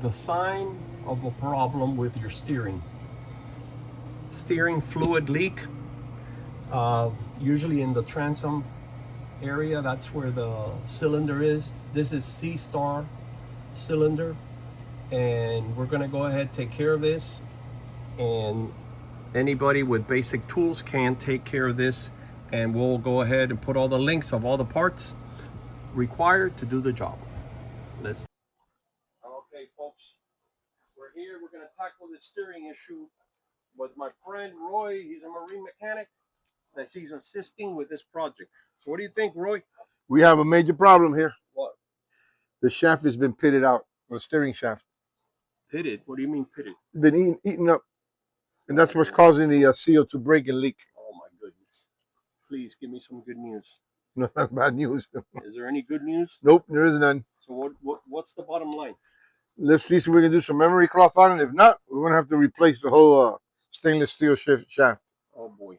the sign of a problem with your steering. Steering fluid leak, usually in the transom area. That's where the cylinder is. This is SeaStar cylinder, and we're going to go ahead and take care of this. And anybody with basic tools can take care of this, and we'll go ahead and put all the links of all the parts required to do the job. Okay, folks, we're here. We're going to tackle this steering issue with my friend Roy. He's a marine mechanic that he's assisting with this project. So what do you think, Roy? We have a major problem here. What? The shaft has been pitted out, the steering shaft. Pitted? What do you mean pitted? It's been eaten up, and that's what's causing the seal to break and leak. Oh my goodness. Please give me some good news. No, that's bad news. Is there any good news? Nope, there is none. So what's the bottom line? Let's see if we can do some memory cloth on it. If not, we're going to have to replace the whole stainless steel shaft. Oh boy.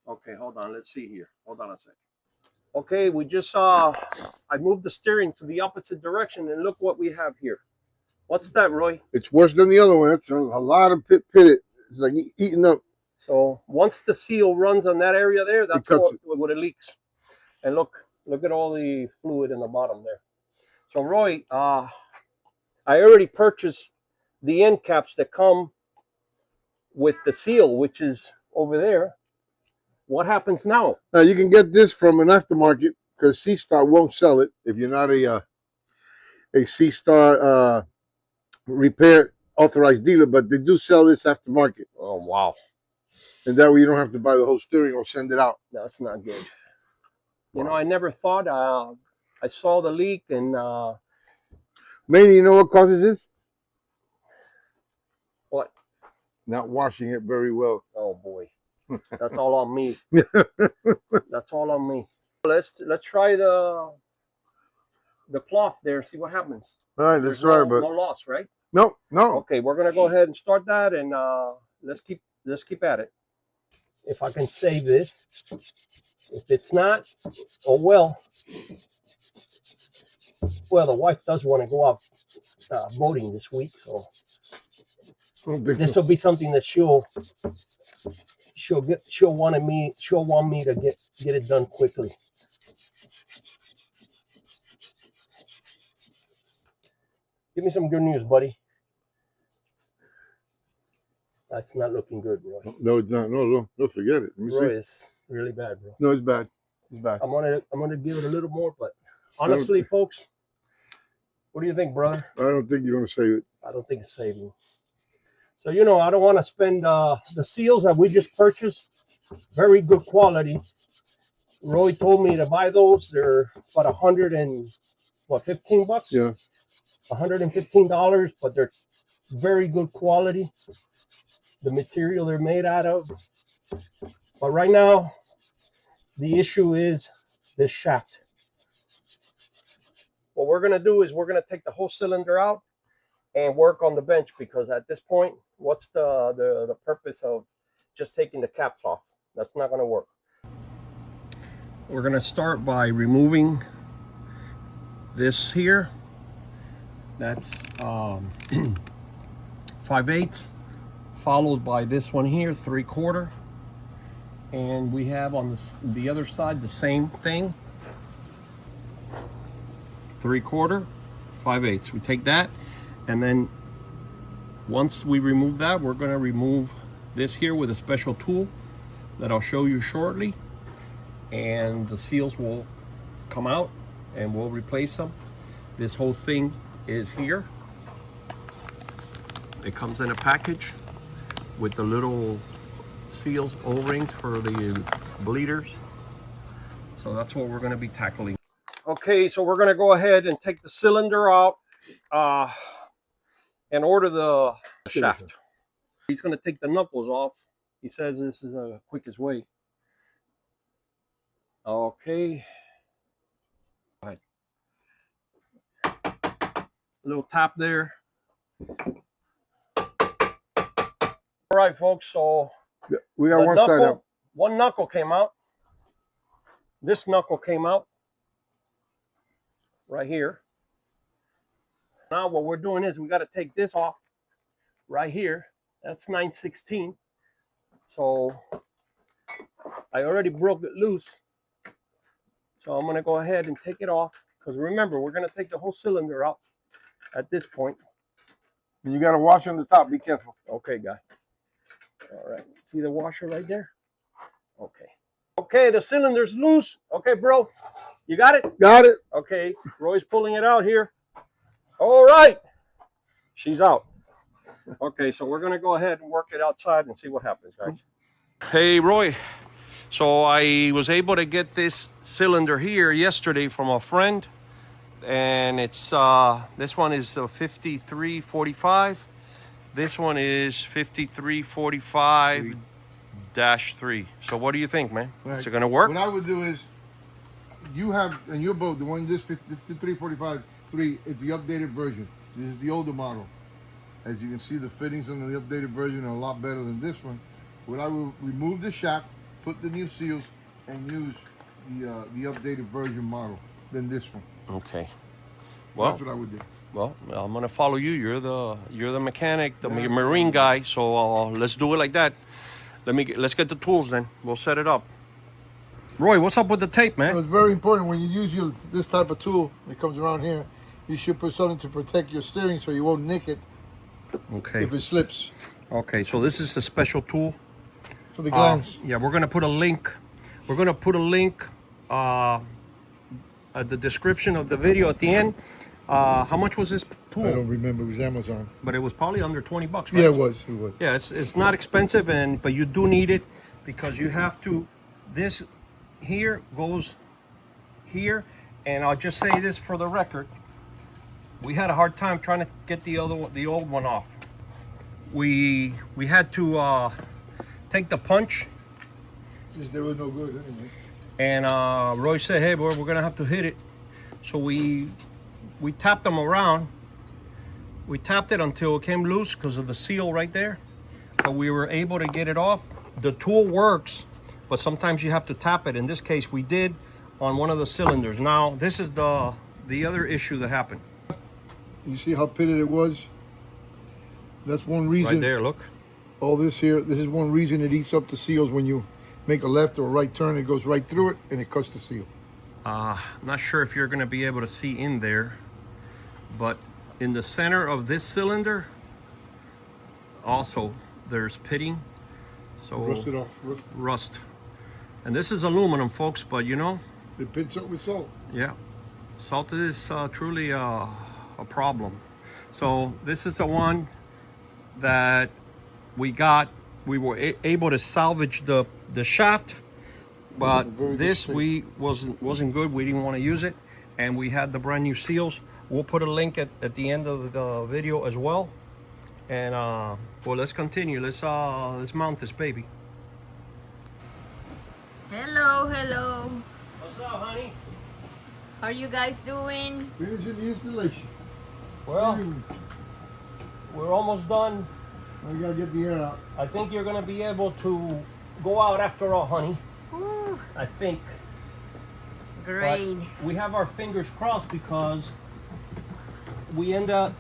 Okay, hold on. Let's see here. Hold on a second. Okay, we just saw, I moved the steering to the opposite direction, and look what we have here. What's that, Roy? It's worse than the other one. It's a lot of pitted. It's like eaten up. So once the seal runs on that area there, that's what it leaks. And look at all the fluid in the bottom there. So Roy, I already purchased the end caps that come with the seal, which is over there. What happens now? Now you can get this from an aftermarket because SeaStar won't sell it if you're not a SeaStar repair authorized dealer, but they do sell this aftermarket. Oh wow! And that way you don't have to buy the whole steering or send it out. That's not good. You know, I never thought. I saw the leak, and mainly, you know what causes this? What? Not washing it very well. Oh boy. That's all on me. That's all on me. Let's try the cloth there. See what happens. All right, let's try it. But no loss, right? No. Okay, we're gonna go ahead and start that, and let's keep at it. If I can save this. If it's not, oh well. Well, the wife does want to go out boating this week, so this will be something that she'll want me to get it done quickly. Give me some good news, buddy. That's not looking good, bro. No, it's not. No, forget it. Bro, it's really bad, bro. No, it's bad. It's bad. I'm gonna give it a little more, but honestly, folks, what do you think, brother? I don't think you're gonna save it. I don't think it's saving. So, you know, I don't want to spend the seals that we just purchased. Very good quality. Roy told me to buy those. They're about $15? Yeah. $115, but they're very good quality. The material they're made out of. But right now, the issue is this shaft. What we're going to do is we're going to take the whole cylinder out and work on the bench, because at this point, what's the purpose of just taking the caps off? That's not going to work. We're going to start by removing this here. That's 5/8, followed by this one here, 3/4. And we have on the other side the same thing, 3/4, 5/8. We take that, and then once we remove that, we're going to remove this here with a special tool that I'll show you shortly, and the seals will come out and we'll replace them. This whole thing is here. It comes in a package with the little seals, O-rings for the bleeders. So that's what we're going to be tackling. Okay, so we're going to go ahead and take the cylinder out and order the shaft. He's going to take the knuckles off. He says this is the quickest way. Okay. All right. A little tap there. All right, folks, so we got one side up. One knuckle came out. This knuckle came out right here. Now what we're doing is we got to take this off right here. That's 9/16. So I already broke it loose. So I'm going to go ahead and take it off. Because remember, we're going to take the whole cylinder out at this point. And you got to wash on the top. Be careful. Okay, guy. All right. See the washer right there? Okay. Okay, the cylinder's loose. Okay, bro. You got it? Got it. Okay. Roy's pulling it out here. All right. She's out. Okay, so we're going to go ahead and work it outside and see what happens, guys. Hey, Roy. So I was able to get this cylinder here yesterday from a friend. And it's this one is 5345. This one is 5345-3. So what do you think, man? Right. Is it gonna work? What I would do is, you have in your boat the one this 5345-3 is the updated version. This is the older model. As you can see, the fittings on the updated version are a lot better than this one. What I will remove the shaft, put the new seals, and use the updated version model than this one. Okay. Well, that's what I would do. Well, I'm gonna follow you. You're the mechanic, the marine guy. So let's do it like that. Let's get the tools then. We'll set it up. Roy, what's up with the tape, man? It's very important when you use this type of tool that comes around here. You should put something to protect your steering so you won't nick it. Okay. If it slips. Okay, so this is a special tool for the glands. Yeah, we're gonna put a link. We're gonna put a link at the description of the video at the end. How much was this tool? I don't remember. It was Amazon. But it was probably under 20 bucks, Yeah, right? it was. Yeah, it's not expensive, but you do need it because you have to. This here goes here, and I'll just say this for the record: we had a hard time trying to get the old one off. We had to take the punch. Since they were no good anyway. And Roy said, "Hey, boy, we're gonna have to hit it." So we tapped them around. We tapped it until it came loose because of the seal right there. But we were able to get it off. The tool works, but sometimes you have to tap it. In this case, we did on one of the cylinders. Now, this is the other issue that happened. You see how pitted it was? That's one reason. Right there, look. All this here, this is one reason it eats up the seals. When you make a left or a right turn, it goes right through it and it cuts the seal. I'm not sure if you're going to be able to see in there, but in the center of this cylinder, also there's pitting. So rusted off. Rust. And this is aluminum, folks, but you know, it pits up with salt. Yeah, salt is truly a problem. So this is the one that we got. We were able to salvage the shaft, but this wasn't good. We didn't want to use it, and we had the brand new seals. We'll put a link at the end of the video as well. And well, let's continue. Let's mount this baby. Hello. What's up, honey? How are you guys doing? Finishing the installation. Well, we're almost done. I gotta get the air out. I think you're gonna be able to go out after all, honey. Ooh, I think. great. But we have our fingers crossed because we ended up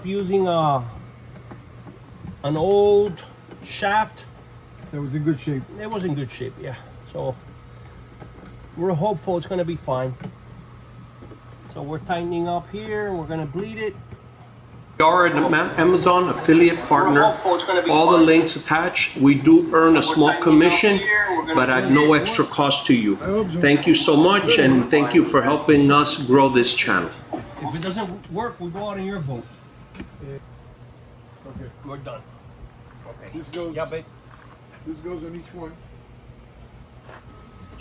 using an old shaft. That was in good shape. It was in good shape, yeah. So we're hopeful it's gonna be fine. So we're tightening up here. We're gonna bleed it. We are an Amazon affiliate partner. All the links attached. We do earn a small commission, but at no extra cost to you. Thank you so much, and thank you for helping us grow this channel. If it doesn't work, we go out in your boat. Okay. We're done. Okay. This goes, yeah, babe. This goes on each one.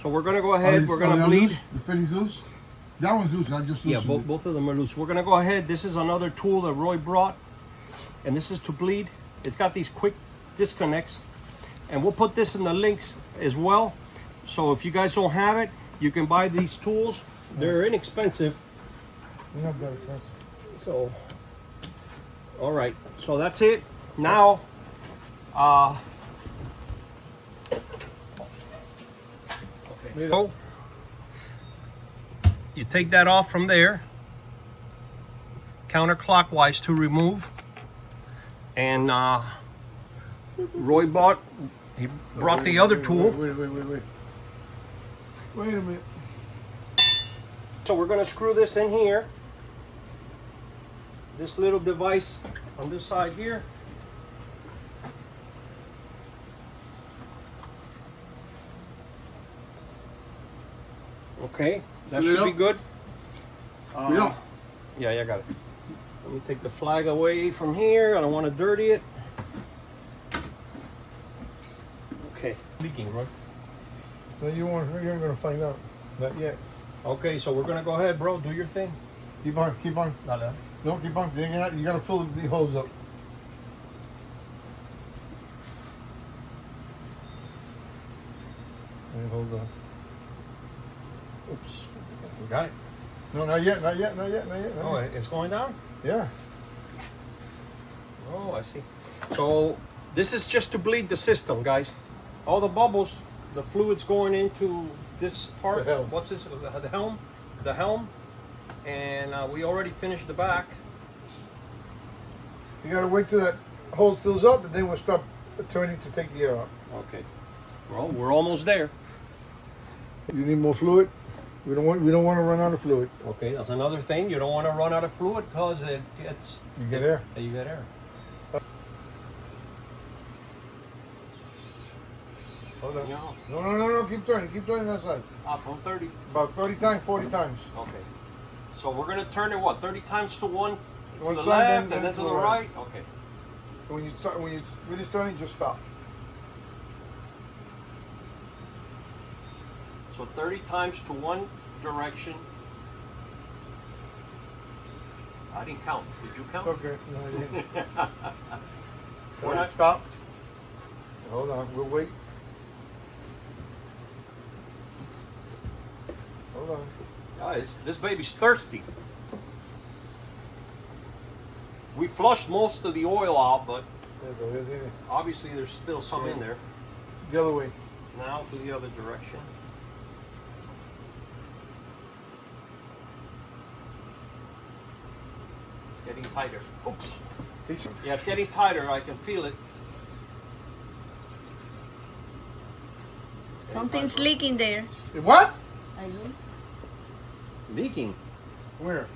So we're gonna go ahead. We're gonna bleed. Loose? The fitting's loose? That one's loose. I just loosened it. Both of them are loose. We're gonna go ahead. This is another tool that Roy brought, and this is to bleed. It's got these quick disconnects, and we'll put this in the links as well. So if you guys don't have it, you can buy these tools. They're inexpensive. They're not that expensive. So, all right. So that's it. Now, okay. So, you take that off from there, counterclockwise to remove. And Roy brought the other tool. Wait a minute. So we're going to screw this in here. This little device on this side here. Okay, that should be good. Yeah. Yeah, I got it. Let me take the flag away from here. I don't want to dirty it. Okay, leaking, right? No, you're gonna find out. Not yet. Okay, so we're gonna go ahead, bro. Do your thing. Keep on. Dale. Don't keep on. You gotta fill the holes up. And hold on. Oops. We got it. No, not yet. Oh, it's going down? Yeah. Oh, I see. So this is just to bleed the system, guys. All the bubbles, the fluid's going into this part. The helm. What's this? The helm. The helm. And we already finished the back. You gotta wait till that hole fills up, and then we'll stop turning to take the air out. Okay. Well, we're almost there. You need more fluid. We don't want to run out of fluid. Okay, that's another thing. You don't want to run out of fluid because it gets. You get air. You get air. Hold on. No. No. Keep turning that side. From 30. About 30 times, 40 times. Okay. So we're gonna turn it what? 30 times to one One to the side, left and then to the right. Okay. When you finish turning, just stop. So 30 times to one direction. I didn't count. Did you count? Okay. No, I didn't. We're not- Stop. Hold on. We'll wait. Hold on. Guys, this baby's thirsty. We flushed most of the oil out, but There you go. There. obviously there's still some in there. The other way. Now to the other direction. It's getting tighter. Oops. Decent. Yeah, it's getting tighter. I can feel it. Something's leaking there. What? Leaking. Where?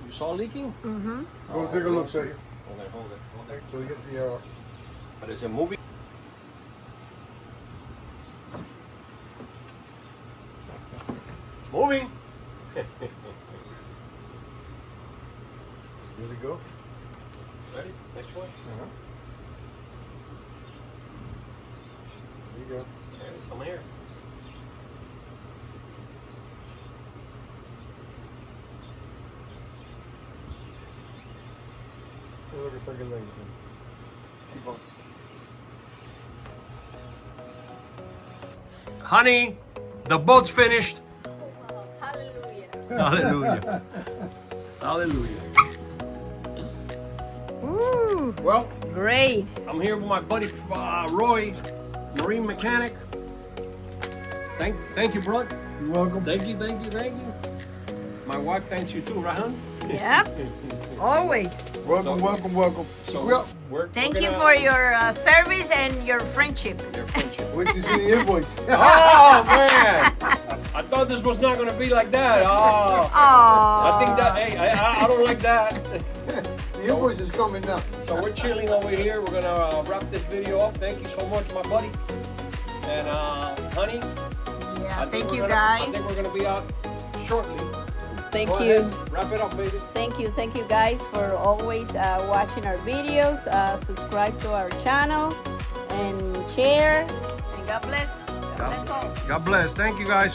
You saw leaking? Mm-hmm. Go take a look, say. Hold it. Hold there. So we get the air out. But is it moving? Moving. Here we go. Ready? Next one. Uh-huh. There you go. There's some air. Look a second later. Keep on. Honey, the boat's finished. Hallelujah. Hallelujah. Hallelujah. Ooh, Well, great. I'm here with my buddy Roy, marine mechanic. Thank you, bro. You're welcome. Thank you. My wife thanks you too, right, hon? Yep. Always. Welcome. So Well, Thank you for your service and your friendship. your friendship. wait to see the invoice. Oh man! I thought this was not gonna be like that. Oh, I think that. Hey, I don't like that. The invoice is coming now. So we're chilling over here. We're gonna wrap this video up. Thank you so much, my buddy. And honey. Yeah, I think thank you I guys. think we're gonna be out shortly. Thank Go you. ahead, wrap it up, baby. Thank you guys for always watching our videos. Subscribe to our channel and share. And God bless. God bless all. God bless. Thank you, guys.